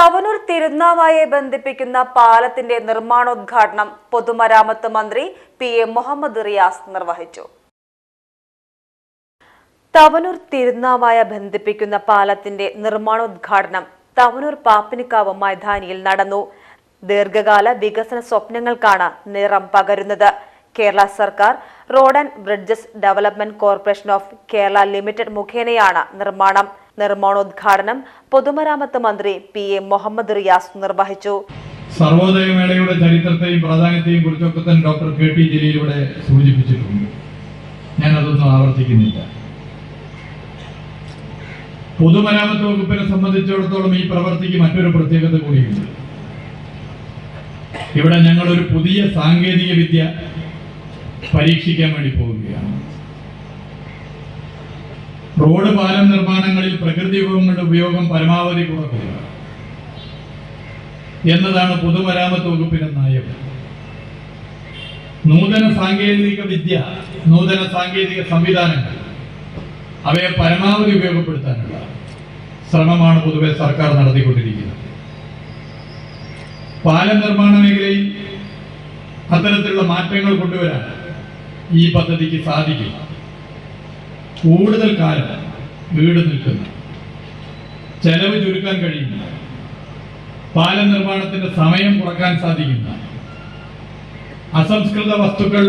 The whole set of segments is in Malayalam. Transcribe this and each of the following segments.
തവനൂർ തിരുനാവായെ ബന്ധിപ്പിക്കുന്ന പാലത്തിന്റെ നിർമ്മാണോദ്ഘാടനം പൊതുമരാമത്ത് മന്ത്രി PM മുഹമ്മദ് റിയാസ് നിർവഹിച്ചു. തവനൂർ തിരുനാവായ ബന്ധിപ്പിക്കുന്ന പാലത്തിന്റെ നിർമ്മാണോദ്ഘാടനം തവനൂർ പാപ്പിനിക്കാവ് മൈതാനിയിൽ നടന്നു. ദീർഘകാല വികസന സ്വപ്നങ്ങൾക്കാണ് നിറം പകരുന്നത്. കേരള സർക്കാർ road and bridges development corporation of Kerala limited മുഖേനയാണ് നിർമ്മാണം. നിർമ്മാണോദ്ഘാടനം പൊതുമരാമത്ത് മന്ത്രി PM മുഹമ്മദ് റിയാസ് നിർവഹിച്ചു. സർവോദയ മേളയുടെ ചരിത്രത്തെയും പ്രാധാന്യത്തെയും കുറിച്ചൊക്കെ തന്നെ ഡോക്ടർ KT ജലീലിലൂടെ സൂചിപ്പിച്ചിട്ടുണ്ട്. ഞാൻ അതൊന്നും ആവർത്തിക്കുന്നില്ല. പൊതുമരാമത്ത് വകുപ്പിനെ സംബന്ധിച്ചിടത്തോളം ഈ പ്രവർത്തിക്ക് മറ്റൊരു പ്രത്യേകത കൂടിയുണ്ട്. ഇവിടെ ഞങ്ങൾ ഒരു പുതിയ സാങ്കേതിക വിദ്യ പരീക്ഷിക്കാൻ വേണ്ടി പോവുകയാണ്. റോഡ് പാലം നിർമ്മാണങ്ങളിൽ പ്രകൃതി വിഭവങ്ങളുടെ ഉപയോഗം പരമാവധി കുറക്കുക എന്നതാണ് പൊതുമരാമത്ത് വകുപ്പിന്റെ നയം. നൂതന സാങ്കേതിക വിദ്യ, നൂതന സാങ്കേതിക സംവിധാനങ്ങൾ അവയെ പരമാവധി ഉപയോഗപ്പെടുത്താനുള്ള ശ്രമമാണ് പൊതുവെ സർക്കാർ നടത്തിക്കൊണ്ടിരിക്കുന്നത്. പാലം നിർമ്മാണ മേഖലയിൽ അത്തരത്തിലുള്ള മാറ്റങ്ങൾ കൊണ്ടുവരാൻ ഈ പദ്ധതിക്ക് സാധിക്കും. കൂടുതൽ കാലം വീട് നിൽക്കുന്ന, ചെലവ് ചുരുക്കാൻ കഴിയുന്ന, പാലം നിർമ്മാണത്തിന്റെ സമയം കുറക്കാൻ സാധിക്കുന്ന, അസംസ്കൃത വസ്തുക്കൾ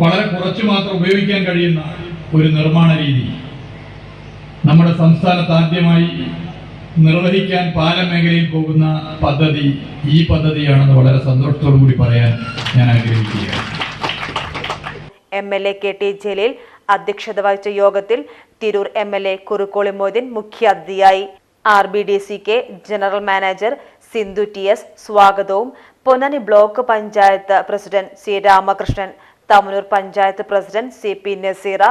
വളരെ കുറച്ചു മാത്രം ഉപയോഗിക്കാൻ കഴിയുന്ന ഒരു നിർമ്മാണ രീതി നമ്മുടെ സംസ്ഥാനത്ത് ആദ്യമായി നിർവഹിക്കാൻ പാലം മേഖലയിൽ പോകുന്ന പദ്ധതി ഈ പദ്ധതിയാണെന്ന് വളരെ സന്തോഷത്തോടു കൂടി പറയാൻ ഞാൻ ആഗ്രഹിക്കുകയാണ്. MLA KT ജലീൽ അധ്യക്ഷത വഹിച്ച യോഗത്തിൽ തിരൂർ MLA കുറുക്കോളി മൊയ്തീൻ മുഖ്യാതിഥിയായി. RBDCK general manager Sindhu TS സ്വാഗതവും, Ponnani block panchayat president C Ramakrishnan, Thavanur panchayat president CP Naseera,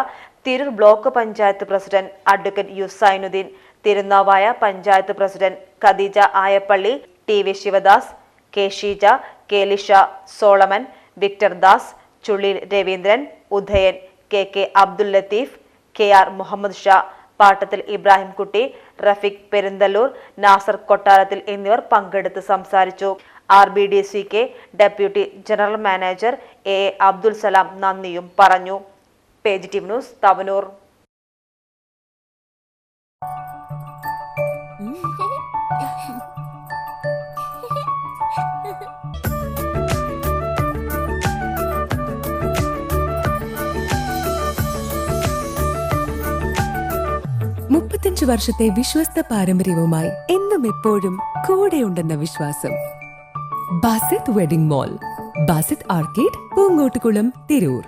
Tirur block panchayat president advocate U Zainuddin, Thirunavaya panchayat president Khadeeja Ayappally, TV Sivadas, K Sheeja, K Lisha, Solomon, Victor Das, Chulli Raveendran, Udayan, KK Abdul Latheef, KR Muhammad Shah, Pattathil Ibrahim Kutty, Rafeeq Perinthallur, Nasar Kottarathil എന്നിവർ പങ്കെടുത്ത് സംസാരിച്ചു. RBDCK deputy general manager A Abdul Salam നന്ദിയും പറഞ്ഞു. Page TV news, Thavanur. വർഷത്തെ വിശ്വസ്ത പാരമ്പര്യവുമായി എന്നും എപ്പോഴും കൂടെയുണ്ടെന്ന വിശ്വാസം. Basith wedding mall, Basith arcade, Poonkottukulam, Tirur.